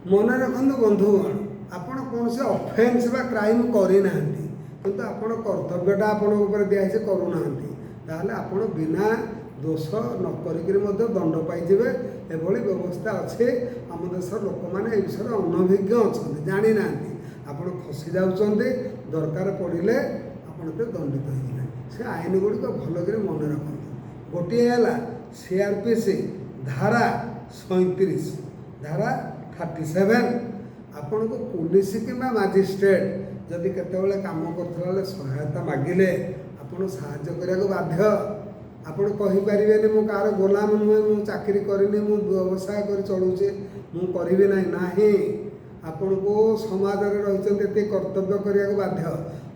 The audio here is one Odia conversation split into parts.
ମନେ ରଖନ୍ତୁ ବନ୍ଧୁଗଣ, ଆପଣ କୌଣସି ଅଫେନ୍ସ ବା କ୍ରାଇମ୍ କରିନାହାନ୍ତି, କିନ୍ତୁ ଆପଣ କର୍ତ୍ତବ୍ୟଟା ଆପଣଙ୍କ ଉପରେ ଦିଆହେଇଛି କରୁନାହାନ୍ତି, ତାହେଲେ ଆପଣ ବିନା ଦୋଷ ନ କରିକିରି ମଧ୍ୟ ଦଣ୍ଡ ପାଇଯିବେ। ଏଭଳି ବ୍ୟବସ୍ଥା ଅଛି। ଆମ ଦେଶର ଲୋକମାନେ ଏ ବିଷୟରେ ଅନଭିଜ୍ଞ ଅଛନ୍ତି, ଜାଣିନାହାନ୍ତି। ଆପଣ ଖସି ଯାଉଛନ୍ତି, ଦରକାର ପଡ଼ିଲେ ଆପଣ ତ ଦଣ୍ଡିତ ହେଇଯିବେ। ସେ ଆଇନ ଗୁଡ଼ିକ ଭଲକରି ମନେ ରଖନ୍ତୁ। ଗୋଟିଏ ହେଲା CRPC ଧାରା 37, ଧାରା 37। ଆପଣଙ୍କୁ ପୁଲିସ କିମ୍ବା ମାଜିଷ୍ଟ୍ରେଟ୍ ଯଦି କେତେବେଳେ କାମ କରୁଥିଲା ବେଳେ ସହାୟତା ମାଗିଲେ ଆପଣ ସାହାଯ୍ୟ କରିବାକୁ ବାଧ୍ୟ। ଆପଣ କହିପାରିବେନି ମୁଁ କାହାର ଗୋଲାମ ନୁହେଁ, ମୁଁ ଚାକିରି କରିନି, ମୁଁ ବ୍ୟବସାୟ କରି ଚଳୁଛି, ମୁଁ କରିବି ନାହିଁ। ଆପଣଙ୍କୁ ସମାଜରେ ରହିଛନ୍ତି ଏତେ କର୍ତ୍ତବ୍ୟ କରିବାକୁ ବାଧ୍ୟ।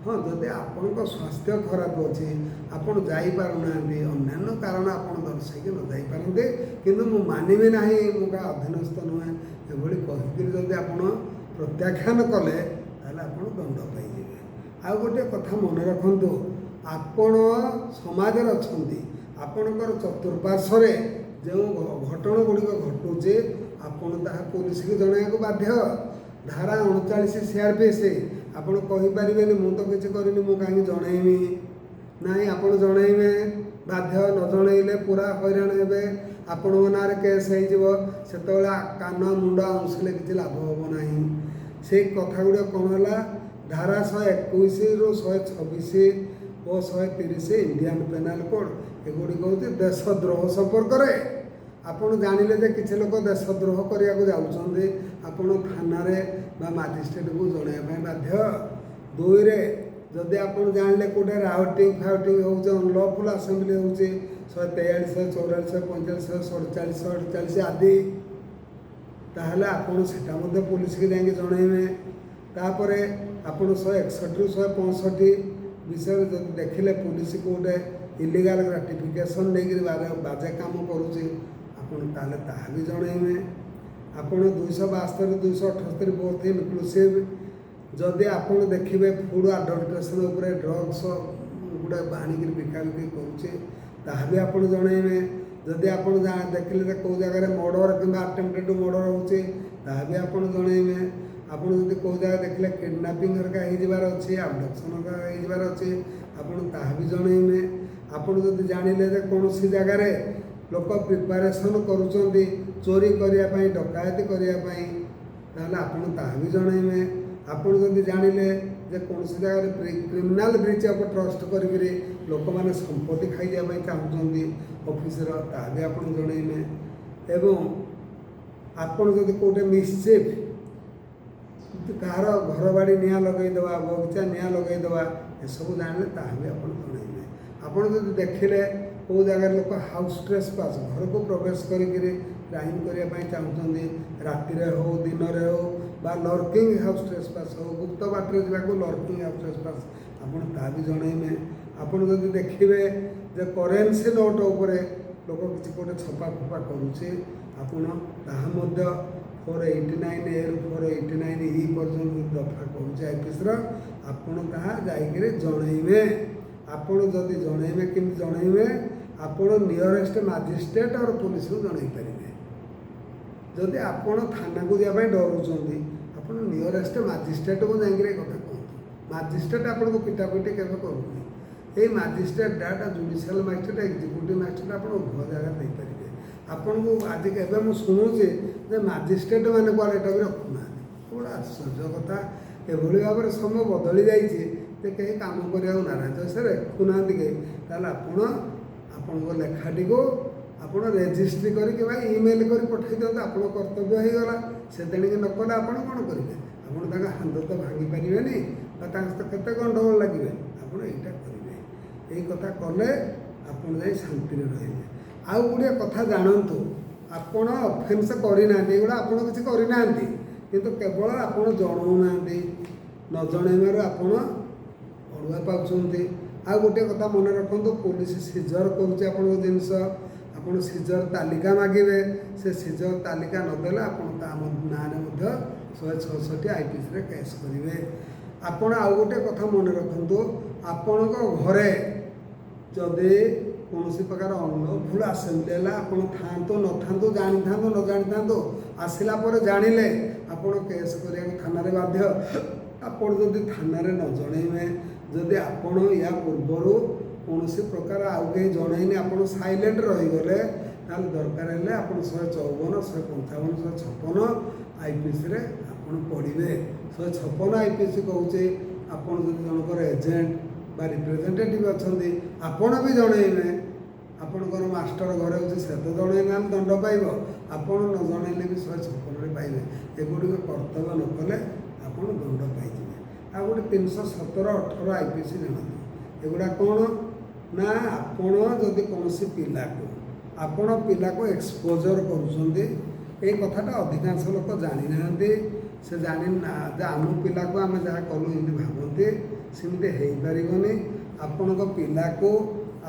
ହଁ, ଯଦି ଆପଣଙ୍କ ସ୍ୱାସ୍ଥ୍ୟ ଖରାପ ଅଛି, ଆପଣ ଯାଇପାରୁନାହାନ୍ତି, ଅନ୍ୟାନ୍ୟ କାରଣ ଆପଣ ଦର୍ଶାଇକି ନ ଯାଇପାରନ୍ତି, କିନ୍ତୁ ମୁଁ ମାନିବି ନାହିଁ, ମୁଁ କାହା ଅଧୀନସ୍ଥ ନୁହେଁ, ଏଭଳି କହିକିରି ଯଦି ଆପଣ ପ୍ରତ୍ୟାଖ୍ୟାନ କଲେ ତାହେଲେ ଆପଣ ଦଣ୍ଡ ପାଇଯିବେ। ଆଉ ଗୋଟିଏ କଥା ମନେ ରଖନ୍ତୁ, ଆପଣ ସମାଜରେ ଅଛନ୍ତି, ଆପଣଙ୍କର ଚତୁଃପାର୍ଶ୍ୱରେ ଯେଉଁ ଘଟଣା ଗୁଡ଼ିକ ଘଟୁଛି ଆପଣ ତାହା ପୋଲିସକୁ ଜଣାଇବାକୁ ବାଧ୍ୟ। ଧାରା 39 CRPC, ଆପଣ କହିପାରିବେନି ମୁଁ ତ କିଛି କରିନି, ମୁଁ କାହିଁକି ଜଣାଇବି? ନାହିଁ, ଆପଣ ଜଣାଇବେ ବାଧ୍ୟ। ନ ଜଣାଇଲେ ପୁରା ହଇରାଣ ହେବେ, ଆପଣଙ୍କ ନାଁରେ କେସ୍ ହେଇଯିବ। ସେତେବେଳେ କାନ ମୁଣ୍ଡ ଆଉଁସିଲେ କିଛି ଲାଭ ହେବ ନାହିଁ। ସେଇ କଥା ଗୁଡ଼ିକ କ'ଣ ହେଲା? ଧାରା 121ରୁ 126 ଓ 130 ଇଣ୍ଡିଆନ୍ ପେନାଲ୍ କୋଡ଼୍, ଏଗୁଡ଼ିକ ହେଉଛି ଦେଶଦ୍ରୋହ ସମ୍ପର୍କରେ। ଆପଣ ଜାଣିଲେ ଯେ କିଛି ଲୋକ ଦେଶଦ୍ରୋହ କରିବାକୁ ଯାଉଛନ୍ତି, ଆପଣ ଥାନାରେ ବା ମାଜିଷ୍ଟ୍ରେଟକୁ ଜଣାଇବା ପାଇଁ ବାଧ୍ୟ। 2ରେ, ଯଦି ଆପଣ ଜାଣିଲେ କେଉଁଟା ରାଉଟିଂ ଫାଉଟିଂ ହେଉଛି, ଅନଲଫୁଲ୍ ଆସେମ୍ବଲି ହେଉଛି, 143, 144, 145, 147, 148 ଆଦି, ତାହେଲେ ଆପଣ ସେଟା ମଧ୍ୟ ପୋଲିସକୁ ଯାଇକି ଜଣାଇବେ। ତାପରେ ଆପଣ 161ରୁ 165 ବିଷୟରେ ଯଦି ଦେଖିଲେ ପୋଲିସ କେଉଁଟେ ଇଲିଗାଲ ଗ୍ରାଟିଫିକେସନ୍ ନେଇକରି ବାଜେ କାମ କରୁଛି, ଆପଣ ତାହେଲେ ତାହା ବି ଜଣାଇବେ। ଆପଣ 272, 278 ବୋଥ୍ ଇନକ୍ଲୁସିଭ୍, ଯଦି ଆପଣ ଦେଖିବେ ଫୁଡ୍ ଆଡଲ୍ଟ୍ରେସନ୍ ଉପରେ ଡ୍ରଗ୍ସ ଗୁଡ଼ା ଆଣିକିରି ବିକାବିକି କରୁଛେ, ତାହା ବି ଆପଣ ଜଣାଇବେ। ଯଦି ଆପଣ ଦେଖିଲେ ଯେ କେଉଁ ଜାଗାରେ ମର୍ଡ଼ର କିମ୍ବା ଆଟେମ୍ପଟେଡ୍ ମର୍ଡ଼ର ହେଉଛି, ତାହା ବି ଆପଣ ଜଣାଇବେ। ଆପଣ ଯଦି କେଉଁ ଜାଗାରେ ଦେଖିଲେ କିଡ଼ନାପିଂ ହେରିକା ହେଇଯିବାର ଅଛି, ଆବଡକ୍ସନ୍ ହେରିକା ହେଇଯିବାର ଅଛି, ଆପଣ ତାହା ବି ଜଣାଇବେ। ଆପଣ ଯଦି ଜାଣିଲେ ଯେ କୌଣସି ଜାଗାରେ ଲୋକ ପ୍ରିପାରେସନ୍ କରୁଛନ୍ତି ଚୋରି କରିବା ପାଇଁ, ଡକାୟତି କରିବା ପାଇଁ, ତାହେଲେ ଆପଣ ତାହା ବି ଜଣାଇବେ। ଆପଣ ଯଦି ଜାଣିଲେ ଯେ କୌଣସି ଜାଗାରେ କ୍ରିମିନାଲ୍ ବ୍ରିଚ୍ ଅଫ୍ ଟ୍ରଷ୍ଟ କରିକିରି ଲୋକମାନେ ସମ୍ପତ୍ତି ଖାଇଯିବା ପାଇଁ ଚାହୁଁଛନ୍ତି ଅଫିସର, ତାହା ବି ଆପଣ ଜଣାଇବେ। ଏବଂ ଆପଣ ଯଦି କେଉଁଠି ମିସଚିଫ୍, କାହାର ଘର ବାଡ଼ି ନିଆଁ ଲଗାଇଦେବା, ବଗିଚା ନିଆଁ ଲଗାଇଦେବା, ଏସବୁ ଜାଣିଲେ ତାହା ବି ଆପଣ ଜଣାଇବେ। ଆପଣ ଯଦି ଦେଖିଲେ କେଉଁ ଜାଗାରେ ଲୋକ ହାଉସ୍ ଟ୍ରେସପାସ୍, ଘରକୁ ପ୍ରବେଶ କରିକିରି କ୍ରାଇମ୍ କରିବା ପାଇଁ ଚାହୁଁଛନ୍ତି, ରାତିରେ ହେଉ ଦିନରେ ହେଉ, ବା ଲର୍କିଂ ହାଉସ୍ ଟ୍ରେସପାସ୍ ହେଉ, ଗୁପ୍ତ ବାଟରେ ଯିବାକୁ ଲର୍କିଂ ହାଉସ୍ ଟ୍ରେସପାସ୍, ଆପଣ ତାହା ବି ଜଣାଇବେ। ଆପଣ ଯଦି ଦେଖିବେ ଯେ କରେନ୍ସି ନୋଟ୍ ଉପରେ ଲୋକ କିଛି ଗୋଟେ ଛପା ଫପା କରୁଛି, ଆପଣ ତାହା ମଧ୍ୟ 489A ରୁ 489E ପର୍ଯ୍ୟନ୍ତ ଦଫା କରୁଛି IPCର, ଆପଣ ତାହା ଯାଇକରି ଜଣାଇବେ। ଆପଣ ଯଦି ଜଣାଇବେ, କେମିତି ଜଣାଇବେ? ଆପଣ ନିୟରେଷ୍ଟ ମାଜିଷ୍ଟ୍ରେଟ୍ ଆଉ ପୋଲିସକୁ ଜଣାଇ ପାରିବେ। ଯଦି ଆପଣ ଥାନାକୁ ଯିବା ପାଇଁ ଡରୁଛନ୍ତି, ଆପଣ ନିୟରେଷ୍ଟ ମାଜିଷ୍ଟ୍ରେଟକୁ ଯାଇକରି ଏ କଥା କୁହନ୍ତୁ। ମାଜିଷ୍ଟ୍ରେଟ୍ ଆପଣଙ୍କୁ ପିଟାପିଟି କେବେ କରୁନି। ଏଇ magistrate data judicial magistrate, executive magistrate, ଆପଣ ଉଭୟ ଜାଗାରେ ଦେଇପାରିବେ। ଆପଣଙ୍କୁ ଆଜି ଏବେ ମୁଁ ଶୁଣୁଛି ଯେ ମାଜିଷ୍ଟ୍ରେଟ୍ ମାନେ କୁଆଡ଼େ ଏଟା ବି ରଖୁନାହାନ୍ତି। ବଡ଼ ଆଶ୍ଚର୍ଯ୍ୟ କଥା। ଏଭଳି ଭାବରେ ସମୟ ବଦଳି ଯାଇଛି ଯେ କେହି କାମ କରିବାକୁ ନାରାଜ। ସେ ରଖୁନାହାନ୍ତି କେହି। ତାହେଲେ ଆପଣ ଆପଣଙ୍କ ଲେଖାଟିକୁ ଆପଣ ରେଜିଷ୍ଟ୍ରି କରି କିମ୍ବା ଇମେଲ୍ କରି ପଠାଇ ଦିଅନ୍ତୁ, ଆପଣଙ୍କ କର୍ତ୍ତବ୍ୟ ହେଇଗଲା। ସେ ତେଣିକି ନ କଲେ ଆପଣ କ'ଣ କରିବେ? ଆପଣ ତାଙ୍କ ହାତ ତ ଭାଙ୍ଗି ପାରିବେନି, ବା ତାଙ୍କ ସହିତ କେତେ ଗଣ୍ଡଗୋଳ ଲାଗିବେ। ଆପଣ ଏଇଟା କରିବେ। ଏଇ କଥା କଲେ ଆପଣ ଯାଇ ଶାନ୍ତିରେ ରହିବେ। ଆଉ ଗୁଡ଼ିଏ କଥା ଜାଣନ୍ତୁ, ଆପଣ ଅଫେନ୍ସ କରିନାହାନ୍ତି, ଏଗୁଡ଼ା ଆପଣ କିଛି କରିନାହାନ୍ତି, କିନ୍ତୁ କେବଳ ଆପଣ ଜଣାଉନାହାନ୍ତି। ନ ଜଣାଇବାରୁ ଆପଣ ଅଡ଼ୁଆ ପାଉଛନ୍ତି। ଆଉ ଗୋଟିଏ କଥା ମନେ ରଖନ୍ତୁ, ପୋଲିସ ସିଜର କରୁଛି ଆପଣଙ୍କ ଜିନିଷ, ଆପଣ ସିଜର ତାଲିକା ମାଗିବେ। ସେ ସିଜର ତାଲିକା ନଦେଲେ ଆପଣ ତା ନାଁରେ ମଧ୍ୟ 166 IPCରେ କେସ୍ କରିବେ। ଆପଣ ଆଉ ଗୋଟିଏ କଥା ମନେ ରଖନ୍ତୁ, ଆପଣଙ୍କ ଘରେ ଯଦି କୌଣସି ପ୍ରକାର ଅନଲଫୁଲ୍ ଆସେମ୍ବଲି ହେଲା, ଆପଣ ଥାଆନ୍ତୁ ନଥାନ୍ତୁ, ଜାଣିଥାନ୍ତୁ ନ ଜାଣିଥାନ୍ତୁ, ଆସିଲା ପରେ ଜାଣିଲେ ଆପଣ କେସ୍ କରିବାକୁ ଥାନାରେ ବାଧ୍ୟ। ଆପଣ ଯଦି ଥାନାରେ ନ ଜଣେଇବେ, ଯଦି ଆପଣ ୟା ପୂର୍ବରୁ କୌଣସି ପ୍ରକାର ଆଉ କେହି ଜଣେଇନି ଆପଣ ସାଇଲେଣ୍ଟ ରହିଗଲେ, ତାହେଲେ ଦରକାର ହେଲେ ଆପଣ 154, 155, 156 IPCରେ ଆପଣ ପଡ଼ିବେ। 156 IPC କହୁଛି ଆପଣ ଯଦି ଜଣଙ୍କର ଏଜେଣ୍ଟ ବା ରିପ୍ରେଜେଣ୍ଟେଟିଭ୍ ଅଛନ୍ତି ଆପଣ ବି ଜଣେଇବେ। ଆପଣଙ୍କର ମାଷ୍ଟର ଘରେ ହେଉଛି ସେ ତ ଜଣେଇନାହାନ୍ତି ଦଣ୍ଡ ପାଇବ, ଆପଣ ନ ଜଣେଇଲେ ବି 156ରେ ପାଇବେ। ଏଗୁଡ଼ିକ କର୍ତ୍ତବ୍ୟ ନ କଲେ ଆପଣ ଦଣ୍ଡ ପାଇଯିବେ। ଆଉ ଗୋଟେ 317, 18 IPC ଜାଣନ୍ତୁ। ଏଗୁଡ଼ା କ'ଣ ନା ଆପଣ ଯଦି କୌଣସି ପିଲାକୁ ଏକ୍ସପୋଜର କରୁଛନ୍ତି, ଏଇ କଥାଟା ଅଧିକାଂଶ ଲୋକ ଜାଣିନାହାନ୍ତି। ସେ ଜାଣିନା ଯେ ଆମ ପିଲାକୁ ଆମେ ଯାହା କଲୁ ଏମିତି ଭାବନ୍ତି, ସେମିତି ହେଇପାରିବନି। ଆପଣଙ୍କ ପିଲାକୁ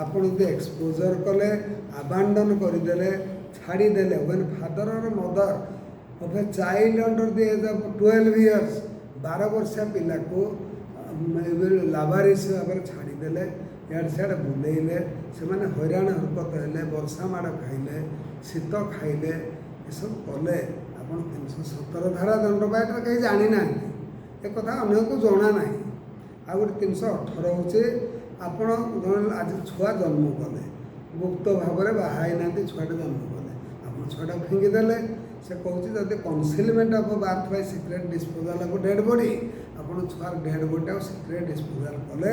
ଆପଣ ଯଦି ଏକ୍ସପୋଜର କଲେ, ଆବାଣ୍ଡନ କରିଦେଲେ, ଛାଡ଼ିଦେଲେ, when father or mother of A child under the age of 12 years, 12 ବର୍ଷିଆ ପିଲାକୁ ଲାବାରିସ ଭାବରେ ଛାଡ଼ିଦେଲେ, ଇଆଡ଼େ ସିଆଡ଼େ ବୁଲେଇଲେ, ସେମାନେ ହଇରାଣ ହରକତ ହେଲେ, ବର୍ଷା ମାଡ଼ ଖାଇଲେ, ଶୀତ ଖାଇଲେ, ଏସବୁ କଲେ, ଆପଣ 317 ଧାରା ଦଣ୍ଡ ପାଇବାଟା କେହି ଜାଣିନାହାନ୍ତି। ଏକଥା ଅନେକକୁ ଜଣା ନାହିଁ। ଆଉ ଗୋଟେ 318 ହେଉଛି ଆପଣ ଜଣେ ଆଜି ଛୁଆ ଜନ୍ମ କଲେ, ଗୁପ୍ତ ଭାବରେ ବାହା ହେଇନାହାନ୍ତି, ଛୁଆଟେ ଜନ୍ମ କଲେ, ଆପଣ ଛୁଆଟାକୁ ଫିଙ୍ଗିଦେଲେ। ସେ କହୁଛି ଯଦି concealment of birth by secret disposal of dead body, ଆପଣ ଛୁଆର ଡେଡ୍ ବଡିଟାକୁ ସିକ୍ରେଟ୍ ଡିସ୍ପୋଜାଲ୍ କଲେ,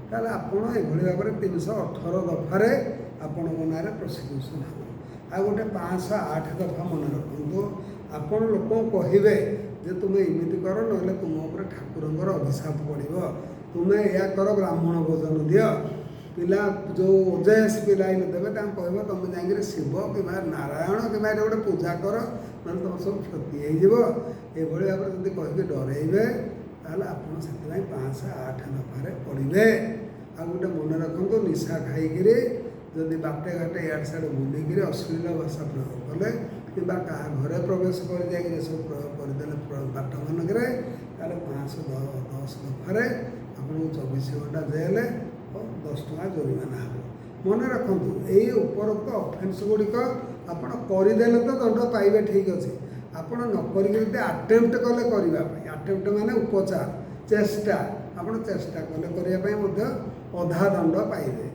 ତାହେଲେ ଆପଣ ଏଭଳି ଭାବରେ 318 ଦଫାରେ ଆପଣଙ୍କ ନାଁରେ ପ୍ରସିକ୍ୟୁସନ୍ ହେବ। ଆଉ ଗୋଟେ 508 ଦଫା ମନେ ରଖନ୍ତୁ। ଆପଣ ଲୋକଙ୍କୁ କହିବେ ଯେ ତୁମେ ଏମିତି କର, ନହେଲେ ତୁମ ଉପରେ ଠାକୁରଙ୍କର ଅଭିଶାପ ପଡ଼ିବ, ତୁମେ ଏହା କର, ବ୍ରାହ୍ମଣ ଭୋଜନ ଦିଅ। ପିଲା ଯେଉଁ ଓଜେଏସ୍ ପିଲା ଏଇନେ ଦେବେ ତାଙ୍କୁ କହିବ ତୁମେ ଯାଇକିରି ଶିବ କିମ୍ବା ନାରାୟଣ କିମ୍ବା ଏଠି ଗୋଟେ ପୂଜା କର, ନହେଲେ ତୁମ ସବୁ କ୍ଷତି ହେଇଯିବ। ଏଭଳି ଭାବରେ ଯଦି କହିକି ଡରେଇବେ, ତାହେଲେ ଆପଣ ସେଥିପାଇଁ 508 ଦଫାରେ ପଡ଼ିବେ। ଆଉ ଗୋଟେ ମନେ ରଖନ୍ତୁ, ନିଶା ଖାଇକିରି ଯଦି ବାଟେ ଘାଟେ ଇଆଡ଼େ ସିଆଡ଼େ ବୁଲିକିରି ଅଶ୍ଳୀଳ ଭାଷା ପ୍ରୟୋଗ କଲେ, କିମ୍ବା କାହା ଘରେ ପ୍ରବେଶ କରି ଯାଇକିରି ଏସବୁ ପ୍ରୟୋଗ କରିଦେଲେ ବାଟମାନଙ୍କରେ, ତାହେଲେ 510 ଦଫାରେ ଆପଣଙ୍କୁ 24 ଘଣ୍ଟା ଜେଲ୍ ଓ 10 ଟଙ୍କା ଜୋରିମାନା ହେବ। ମନେ ରଖନ୍ତୁ, ଏଇ ଉପରୋକ୍ତ ଅଫେନ୍ସ ଗୁଡ଼ିକ ଆପଣ କରିଦେଲେ ତ ଦଣ୍ଡ ପାଇବେ, ଠିକ୍ ଅଛି। ଆପଣ ନ କରିକି ଯଦି ଆଟେମ୍ପ୍ଟ କଲେ କରିବା ପାଇଁ, ଆଟେମ୍ପ୍ଟ ମାନେ ଉପଚାର, ଚେଷ୍ଟା, ଆପଣ ଚେଷ୍ଟା କଲେ କରିବା ପାଇଁ ମଧ୍ୟ ଅଧା ଦଣ୍ଡ ପାଇବେ।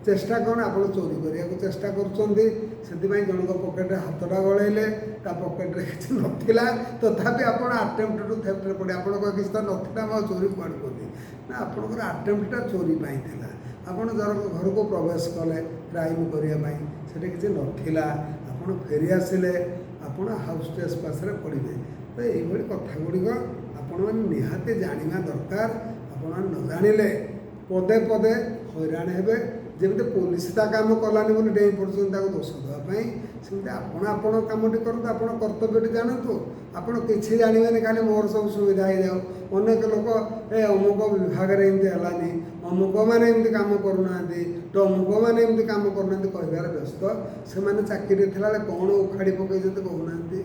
ଚେଷ୍ଟା କ'ଣ, ଆପଣ ଚୋରି କରିବାକୁ ଚେଷ୍ଟା କରୁଛନ୍ତି, ସେଥିପାଇଁ ଜଣଙ୍କ ପକେଟରେ ହାତଟା ଗଳେଇଲେ, ତା ପକେଟରେ କିଛି ନଥିଲା, ତଥାପି ଆପଣ ଆଟେମ୍ପ୍ଟ ଟୁ ଥେଫ୍ଟରେ ପଡ଼ିବେ। ଆପଣଙ୍କ କିଛି ତ ନଥିଲା, ମୁଁ ଚୋରି କୁଆଡ଼ୁ କଲି ନା, ଆପଣଙ୍କର ଆଟେମ୍ପ୍ଟଟା ଚୋରି ପାଇଁ ଥିଲା। ଆପଣ ଜଣଙ୍କ ଘରକୁ ପ୍ରବେଶ କଲେ କ୍ରାଇମ୍ କରିବା ପାଇଁ, ସେଠି କିଛି ନଥିଲା, ଆପଣ ଫେରିଆସିଲେ, ଆପଣ ହାଉସ୍ ଟ୍ରେସପାସ୍ରେ ପଡ଼ିବେ। ତ ଏଇଭଳି କଥା ଗୁଡ଼ିକ ଆପଣମାନେ ନିହାତି ଜାଣିବା ଦରକାର। ଆପଣମାନେ ନ ଜାଣିଲେ ପଦେ ପଦେ ହଇରାଣ ହେବେ। ଯେମିତି ପୋଲିସ ତା କାମ କଲାନି ବୋଲି ଡେଇଁ ପଡ଼ୁଛନ୍ତି ତାକୁ ଦୋଷ ଦେବା ପାଇଁ, ସେମିତି ଆପଣ ଆପଣଙ୍କ କାମଟି କରନ୍ତୁ, ଆପଣ କର୍ତ୍ତବ୍ୟଟି ଜାଣନ୍ତୁ। ଆପଣ କିଛି ଜାଣିବେନି, ଖାଲି ମୋର ସବୁ ସୁବିଧା ହେଇଯାଉ। ଅନେକ ଲୋକ ଅମୁକ ବିଭାଗରେ ଏମିତି ହେଲାନି, ଅମୁକମାନେ ଏମିତି କାମ କରୁନାହାନ୍ତି, ଅମୁକମାନେ ଏମିତି କାମ କରୁନାହାନ୍ତି କହିବାରେ ବ୍ୟସ୍ତ। ସେମାନେ ଚାକିରି ଥିଲାବେଳେ କ'ଣ ଉଖାଡ଼ି ପକାଇଛନ୍ତି କହୁନାହାନ୍ତି?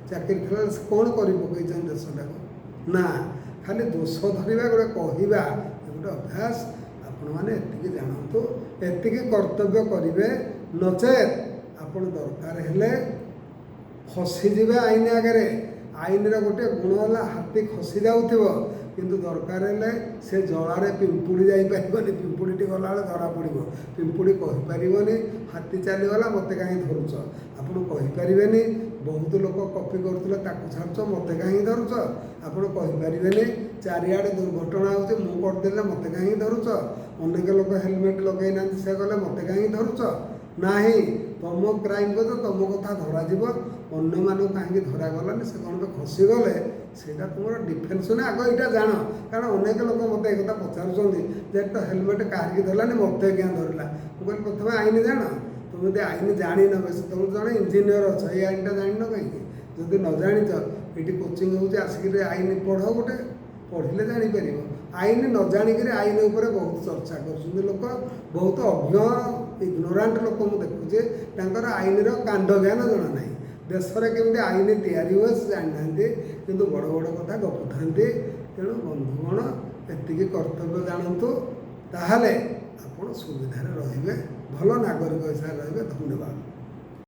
ଚାକିରି ଥିଲାବେଳେ ସେ କ'ଣ କରି ପକାଇଛନ୍ତି ଦେଶଟାକୁ? ନା, ଖାଲି ଦୋଷ ଧରିବା, ଗୋଟେ କହିବା, ଏ ଗୋଟେ ଅଭ୍ୟାସ। ଆପଣମାନେ ଏତିକି ଜାଣନ୍ତୁ, ଏତିକି କର୍ତ୍ତବ୍ୟ କରିବେ, ନଚେତ୍ ଆପଣ ଦରକାର ହେଲେ ଖସିଯିବେ ଆଇନ ଆଗରେ। ଆଇନର ଗୋଟିଏ ଗୁଣ ହେଲା ହାତୀ ଖସି ଯାଉଥିବ, କିନ୍ତୁ ଦରକାର ହେଲେ ସେ ଜଳାରେ ପିମ୍ପୁଡ଼ି ଯାଇପାରିବନି। ପିମ୍ପୁଡ଼ିଟି ଗଲାବେଳେ ଧରା ପଡ଼ିବ, ପିମ୍ପୁଡ଼ି କହିପାରିବନି ହାତୀ ଚାଲିଗଲା ମୋତେ କାହିଁକି ଧରୁଛ, ଆପଣ କହିପାରିବେନି ବହୁତ ଲୋକ କପି କରୁଥିଲେ ତାକୁ ଛାଡ଼ୁଛ, ମୋତେ କାହିଁକି ଧରୁଛ, ଆପଣ କହିପାରିବେନି ଚାରିଆଡ଼େ ଦୁର୍ଘଟଣା ହେଉଛି, ମୁଁ କରିଦେଲେ ମୋତେ କାହିଁକି ଧରୁଛ, ଅନେକ ଲୋକ ହେଲମେଟ୍ ଲଗେଇନାହାନ୍ତି ସେ ଗଲେ ମୋତେ କାହିଁକି ଧରୁଛ। ନାହିଁ, ତମ କ୍ରାଇମ୍ କରୁଛ, ତମ କଥା ଧରାଯିବ, ଅନ୍ୟମାନଙ୍କୁ କାହିଁକି ଧରାଗଲାନି, ସେ କ'ଣ ଖସିଗଲେ, ସେଇଟା ତୁମର ଡିଫେନ୍ସ ନା। ଆଗ ଏଇଟା ଜାଣ, କାରଣ ଅନେକ ଲୋକ ମୋତେ ଏ କଥା ପଚାରୁଛନ୍ତି ଯେ ତ ହେଲମେଟ୍ କାହିଁକି ଧରିଲାନି, ମୋତେ କିଆଁ ଧରିଲା। ମୁଁ କହିଲି ପ୍ରଥମେ ଆଇନ ଜାଣ। ତୁମେ ଯଦି ଆଇନ ଜାଣିନ, ବେଶୀ ତୁମେ ଜଣେ ଇଞ୍ଜିନିୟର ଅଛ, ଏଇ ଆଇନଟା ଜାଣିନ କାହିଁକି? ଯଦି ନ ଜାଣିଛ, ଏଇଠି କୋଚିଂ ହେଉଛି, ଆସିକିରି ଆଇନ ପଢ଼, ଗୋଟେ ପଢ଼ିଲେ ଜାଣିପାରିବ। ଆଇନ ନ ଜାଣିକିରି ଆଇନ ଉପରେ ବହୁତ ଚର୍ଚ୍ଚା କରୁଛନ୍ତି ଲୋକ, ବହୁତ ଅଜ୍ଞ ଇଗ୍ନୋରାଣ୍ଟ ଲୋକ ମୁଁ ଦେଖୁଛି, ତାଙ୍କର ଆଇନର କାଣ୍ଡ ଜ୍ଞାନ ଜଣା ନାହିଁ। ଦେଶରେ କେମିତି ଆଇନ ତିଆରି ହୁଏ ସେ ଜାଣିନାହାନ୍ତି, କିନ୍ତୁ ବଡ଼ ବଡ଼ କଥା ଗପୁଥାନ୍ତି। ତେଣୁ ବନ୍ଧୁଗଣ, ଏତିକି କର୍ତ୍ତବ୍ୟ ଜାଣନ୍ତୁ, ତାହେଲେ ଆପଣ ସୁବିଧାରେ ରହିବେ। ଭଲ ନାଗରିକ ହିସାବରେ ରହିବେ। ଧନ୍ୟବାଦ।